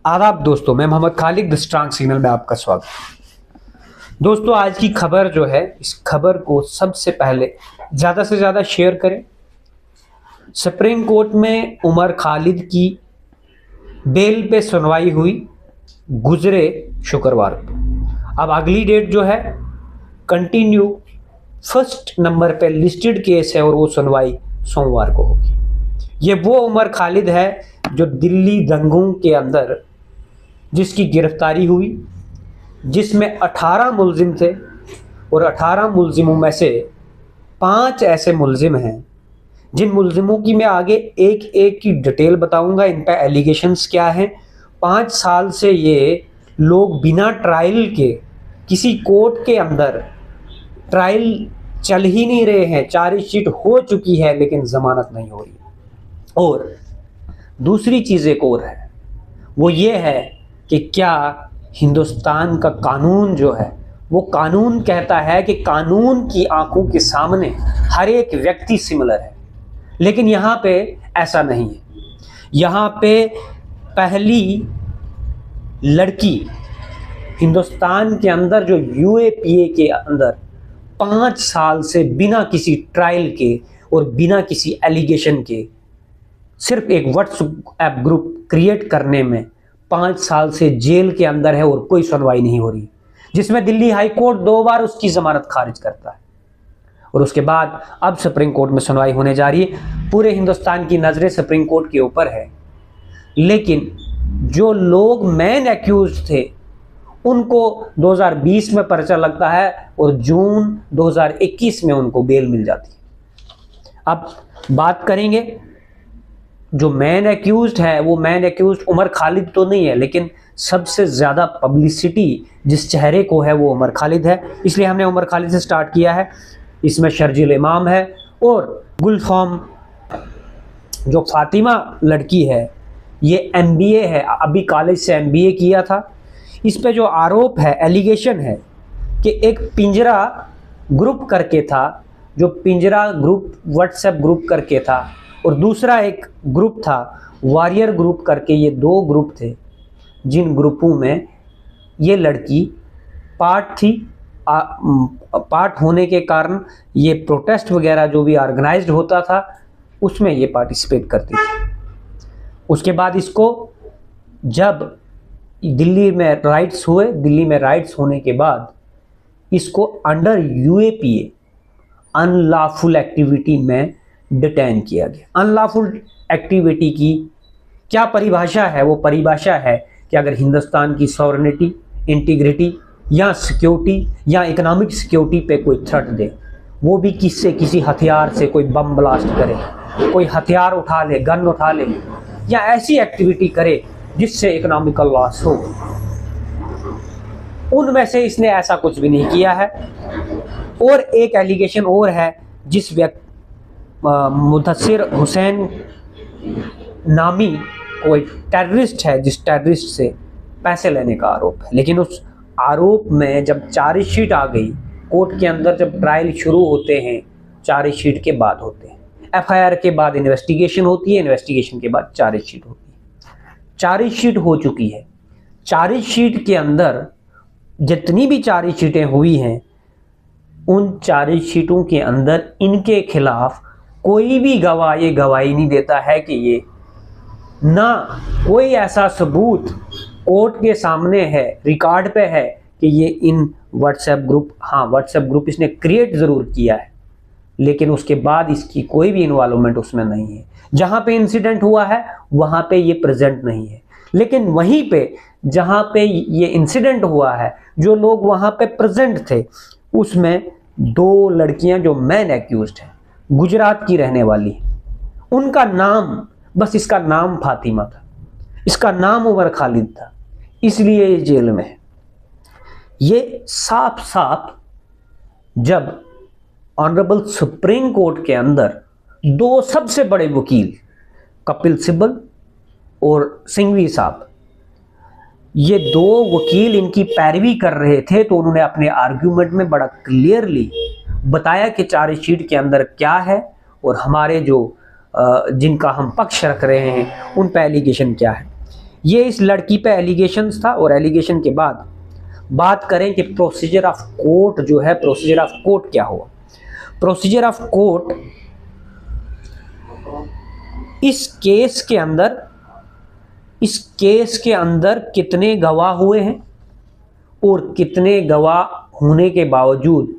आदाब दोस्तों, मैं Mohammad Khalid the strong signal में आपका स्वागत। दोस्तों, आज की खबर जो है, इस खबर को सबसे पहले ज़्यादा से ज़्यादा शेयर करें। सुप्रीम कोर्ट में उमर खालिद की बेल पे सुनवाई हुई गुजरे शुक्रवार को। अब अगली डेट जो है कंटिन्यू फर्स्ट नंबर पे लिस्टेड केस है और वो सुनवाई सोमवार को होगी। ये वो उमर खालिद है जो दिल्ली दंगों के अंदर जिसकी गिरफ्तारी हुई, जिसमें 18 मुलजिम थे और 18 मुलजिमों में से 5 ऐसे मुलजिम हैं जिन मुलजिमों की मैं आगे एक एक की डिटेल बताऊंगा, इन पे एलिगेशंस क्या हैं। 5 साल से ये लोग बिना ट्रायल के किसी कोर्ट के अंदर ट्रायल चल ही नहीं रहे हैं। चार्जशीट हो चुकी है लेकिन जमानत नहीं हो रही। और दूसरी चीज़ एक और है, वो ये है कि क्या हिंदुस्तान का कानून जो है, वो कानून कहता है कि कानून की आंखों के सामने हर एक व्यक्ति सिमिलर है, लेकिन यहाँ पे ऐसा नहीं है। यहाँ पे पहली लड़की हिंदुस्तान के अंदर जो यूएपीए के अंदर 5 साल से बिना किसी ट्रायल के और बिना किसी एलिगेशन के सिर्फ एक व्हाट्सएप ग्रुप क्रिएट करने में 5 साल से जेल के अंदर है और कोई सुनवाई नहीं हो रही, जिसमें दिल्ली हाई कोर्ट 2 बार उसकी जमानत खारिज करता है। और उसके बाद अब सुप्रीम कोर्ट में सुनवाई होने जा रही है। पूरे हिंदुस्तान की नज़रें सुप्रीम कोर्ट के ऊपर है, लेकिन जो लोग मेन एक्यूज थे उनको 2020 में पर्चा लगता है और जून 2021 में उनको बेल मिल जाती है। अब बात करेंगे, जो मैन एक्यूज्ड है वो मैन एक्यूज्ड उमर खालिद तो नहीं है, लेकिन सबसे ज़्यादा पब्लिसिटी जिस चेहरे को है वो उमर खालिद है, इसलिए हमने उमर खालिद से स्टार्ट किया है। इसमें शर्जील इमाम है और गुलफाम जो फातिमा लड़की है, ये एमबीए है, अभी कॉलेज से एमबीए किया था। इस पे जो आरोप है, एलिगेशन है कि एक पिंजरा ग्रुप करके था, जो पिंजरा ग्रुप व्हाट्सएप ग्रुप करके था, और दूसरा एक ग्रुप था वॉरियर ग्रुप करके। ये 2 ग्रुप थे जिन ग्रुपों में ये लड़की पार्ट थी। पार्ट होने के कारण ये प्रोटेस्ट वगैरह जो भी ऑर्गेनाइज्ड होता था उसमें ये पार्टिसिपेट करती थी। उसके बाद इसको जब दिल्ली में राइट्स हुए, दिल्ली में राइट्स होने के बाद इसको अंडर यूएपीए अनलॉफुल एक्टिविटी में डिटेन किया गया। अनलॉफुल एक्टिविटी की क्या परिभाषा है? वो परिभाषा है कि अगर हिंदुस्तान की सॉवरेनिटी, इंटीग्रिटी या सिक्योरिटी या इकोनॉमिक सिक्योरिटी पे कोई थ्रेट दे, वो भी किसी हथियार से, कोई बम ब्लास्ट करे, कोई हथियार उठा ले, गन उठा ले, या ऐसी एक्टिविटी करे जिससे इकोनॉमिकल लॉस हो, उनमें से इसने ऐसा कुछ भी नहीं किया है। और एक एलिगेशन और है, जिस व्यक्ति मुदस्सिर हुसैन नामी कोई टेररिस्ट है, जिस टेररिस्ट से पैसे लेने का आरोप है, लेकिन उस आरोप में जब चार्जशीट आ गई कोर्ट के अंदर, जब ट्रायल शुरू होते हैं चार्जशीट के बाद होते हैं, एफआईआर के बाद इन्वेस्टिगेशन होती है, इन्वेस्टिगेशन के बाद चार्जशीट होती है। चार्जशीट हो चुकी है। चार्जशीट के अंदर जितनी भी चार्जशीटें हुई हैं, उन चार्जशीटों के अंदर इनके खिलाफ कोई भी गवाह ये गवाही नहीं देता है कि ये, ना कोई ऐसा सबूत कोर्ट के सामने है, रिकॉर्ड पे है कि ये इन व्हाट्सएप ग्रुप, हाँ व्हाट्सएप ग्रुप इसने क्रिएट ज़रूर किया है, लेकिन उसके बाद इसकी कोई भी इन्वॉल्वमेंट उसमें नहीं है। जहाँ पे इंसिडेंट हुआ है वहाँ पे ये प्रेजेंट नहीं है, लेकिन वहीं पे जहाँ पे ये इंसिडेंट हुआ है, जो लोग वहाँ पे प्रेजेंट थे, उसमें 2 लड़कियाँ जो मैन एक्यूज्ड हैं, गुजरात की रहने वाली, उनका नाम, बस इसका नाम फातिमा था, इसका नाम उमर खालिद था, इसलिए ये जेल में है। ये साफ साफ जब ऑनरेबल सुप्रीम कोर्ट के अंदर 2 सबसे बड़े वकील कपिल सिब्बल और सिंघवी साहब, ये 2 वकील इनकी पैरवी कर रहे थे, तो उन्होंने अपने आर्ग्यूमेंट में बड़ा क्लियरली बताया कि चार्जशीट के अंदर क्या है और हमारे जो जिनका हम पक्ष रख रहे हैं उन पर एलिगेशन क्या है। ये इस लड़की पे एलिगेशंस था। और एलिगेशन के बाद बात करें कि प्रोसीजर ऑफ कोर्ट जो है, प्रोसीजर ऑफ कोर्ट क्या हुआ। प्रोसीजर ऑफ कोर्ट, इस केस के अंदर कितने गवाह हुए हैं और कितने गवाह होने के बावजूद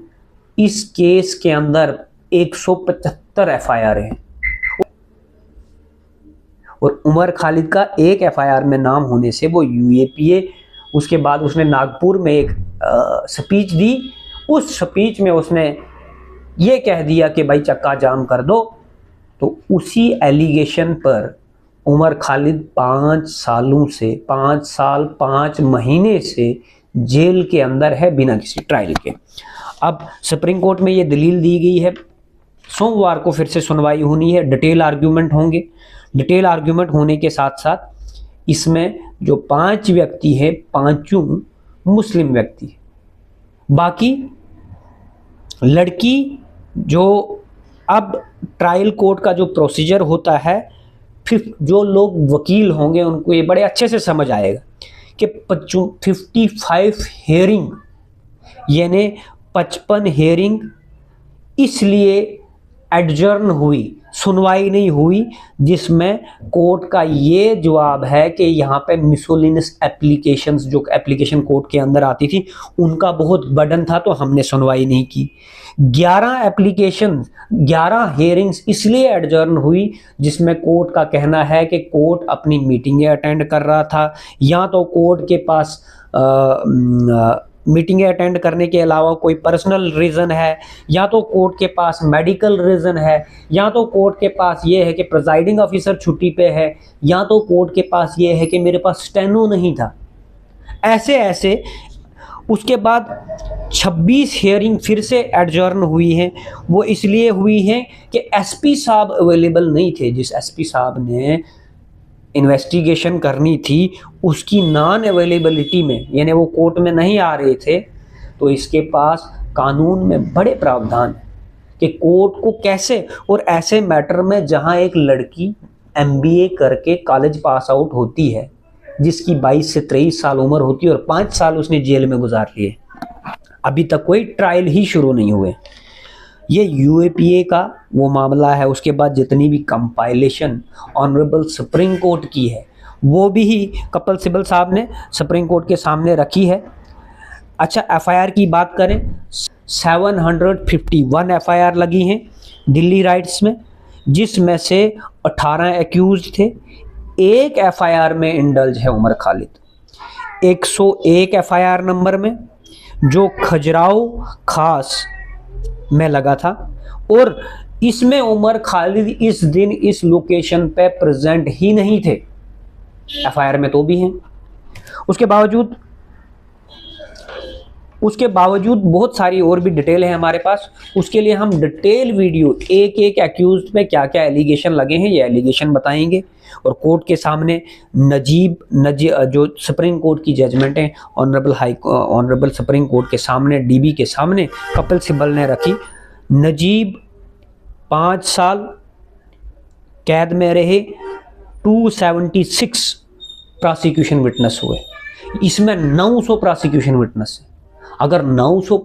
इस केस के अंदर 175 एफआईआर हैं। और उमर खालिद का एक एफआईआर में नाम होने से वो यूएपीए, उसके बाद उसने नागपुर में एक स्पीच दी। उस स्पीच में उसने ये कह दिया कि भाई चक्का जाम कर दो। तो उसी एलिगेशन पर उमर खालिद 5 साल 5 महीने से जेल के अंदर है बिना किसी ट्रायल के। अब सुप्रीम कोर्ट में ये दलील दी गई है, सोमवार को फिर से सुनवाई होनी है, डिटेल आर्ग्यूमेंट होंगे। डिटेल आर्ग्यूमेंट होने के साथ साथ इसमें जो 5 व्यक्ति हैं, 5 मुस्लिम व्यक्ति, बाकी लड़की जो अब ट्रायल कोर्ट का जो प्रोसीजर होता है, फिर जो लोग वकील होंगे उनको ये बड़े अच्छे से समझ आएगा कि 55 हेयरिंग यानी 55 हेयरिंग इसलिए एडजर्न हुई, सुनवाई नहीं हुई, जिसमें कोर्ट का ये जवाब है कि यहाँ पे मिसोलिनस एप्लीकेशंस जो एप्लीकेशन कोर्ट के अंदर आती थी उनका बहुत बर्डन था, तो हमने सुनवाई नहीं की। 11 हेयरिंग्स इसलिए एडजर्न हुई जिसमें कोर्ट का कहना है कि कोर्ट अपनी मीटिंगें अटेंड कर रहा था, या तो कोर्ट के पास मीटिंगें अटेंड करने के अलावा कोई पर्सनल रीज़न है, या तो कोर्ट के पास मेडिकल रीज़न है, या तो कोर्ट के पास ये है कि प्रिजाइडिंग ऑफिसर छुट्टी पे है, या तो कोर्ट के पास ये है कि मेरे पास स्टेनो नहीं था। ऐसे उसके बाद 26 हेयरिंग फिर से एडजर्न हुई हैं। वो इसलिए हुई हैं कि एसपी साहब अवेलेबल नहीं थे। जिस एसपी साहब ने इन्वेस्टिगेशन करनी थी उसकी नॉन अवेलेबिलिटी में, यानी वो कोर्ट में नहीं आ रहे थे, तो इसके पास कानून में बड़े प्रावधान हैं कि कोर्ट को कैसे, और ऐसे मैटर में जहां एक लड़की एमबीए करके कॉलेज पास आउट होती है, जिसकी 22 से 23 साल उम्र होती है और 5 साल उसने जेल में गुजार लिए, अभी तक कोई ट्रायल ही शुरू नहीं हुए। ये यूएपीए का वो मामला है। उसके बाद जितनी भी कंपाइलेशन ऑनरेबल सुप्रीम कोर्ट की है वो भी ही कपिल सिब्बल साहब ने सुप्रीम कोर्ट के सामने रखी है। अच्छा, एफआईआर की बात करें, 751 एफआईआर लगी हैं दिल्ली राइट्स में, जिसमें से 18 एक्यूज थे। एक एफआईआर में इंडल्ज है उमर खालिद 101 एफआईआर नंबर में, जो खजुराहो खास में लगा था, और इसमें उमर खालिद इस दिन इस लोकेशन पे प्रेजेंट ही नहीं थे। एफआईआर में तो भी हैं। उसके बावजूद बहुत सारी और भी डिटेल है हमारे पास। उसके लिए हम डिटेल वीडियो एक एक्यूज्ड पे क्या क्या एलिगेशन लगे हैं ये एलिगेशन बताएंगे, और कोर्ट के सामने जो सुप्रीम कोर्ट की जजमेंट है ऑनरेबल सुप्रीम कोर्ट के सामने, डीबी के सामने कपिल सिब्बल ने रखी। नजीब 5 साल कैद में रहे, 276 प्रोसिक्यूशन विटनेस हुए, इसमें 900 प्रोसिक्यूशन विटनेस है। अगर 900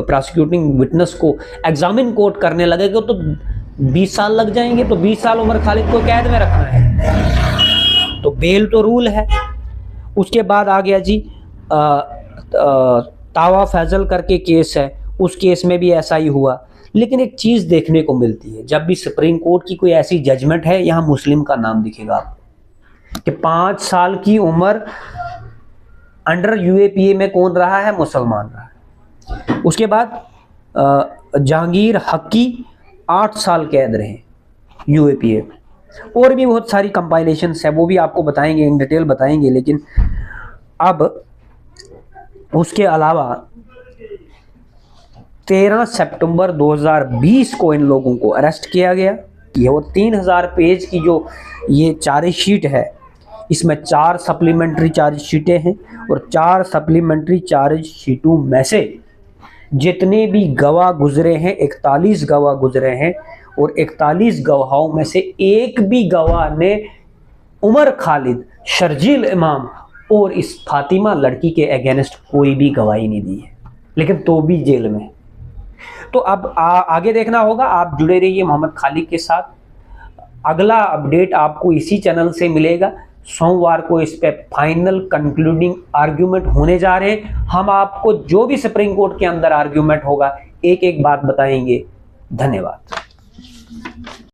प्रोसिक्यूटिंग विटनेस को एग्जामिन कोर्ट करने लगेगा तो 20 साल लग जाएंगे। तो 20 साल उमर खालिद को कैद में रखना है, तो बेल तो रूल है। उसके बाद आ गया जी तावा फैजल करके केस है, उस केस में भी ऐसा ही हुआ। लेकिन एक चीज देखने को मिलती है, जब भी सुप्रीम कोर्ट की कोई ऐसी जजमेंट है, यहाँ मुस्लिम का नाम दिखेगा आपको कि 5 साल की उम्र अंडर यूएपीए में कौन रहा है, मुसलमान रहा है। उसके बाद जहांगीर हक्की 8 साल कैद रहे यूएपीए में। और भी बहुत सारी कंपाइलेशंस है, वो भी आपको बताएंगे, इन डिटेल बताएंगे। लेकिन अब उसके अलावा 13 सितंबर 2020 को इन लोगों को अरेस्ट किया गया। ये वो 3000 पेज की जो ये चार्जशीट है, इसमें 4 सप्लीमेंट्री चार्जशीटें हैं, और 4 सप्लीमेंट्री चार्जशीटों में से जितने भी गवाह गुजरे हैं, 41 गवाह गुजरे हैं, और 41 गवाहों में से एक भी गवाह ने उमर खालिद, शर्जील इमाम और इस फातिमा लड़की के अगेंस्ट कोई भी गवाही नहीं दी है, लेकिन तो भी जेल में। तो अब आगे देखना होगा। आप जुड़े रहिए मोहम्मद खालिद के साथ। अगला अपडेट आपको इसी चैनल से मिलेगा। सोमवार को इस पे फाइनल कंक्लूडिंग आर्ग्यूमेंट होने जा रहे हैं। हम आपको जो भी सुप्रीम कोर्ट के अंदर आर्ग्यूमेंट होगा एक एक बात बताएंगे। धन्यवाद।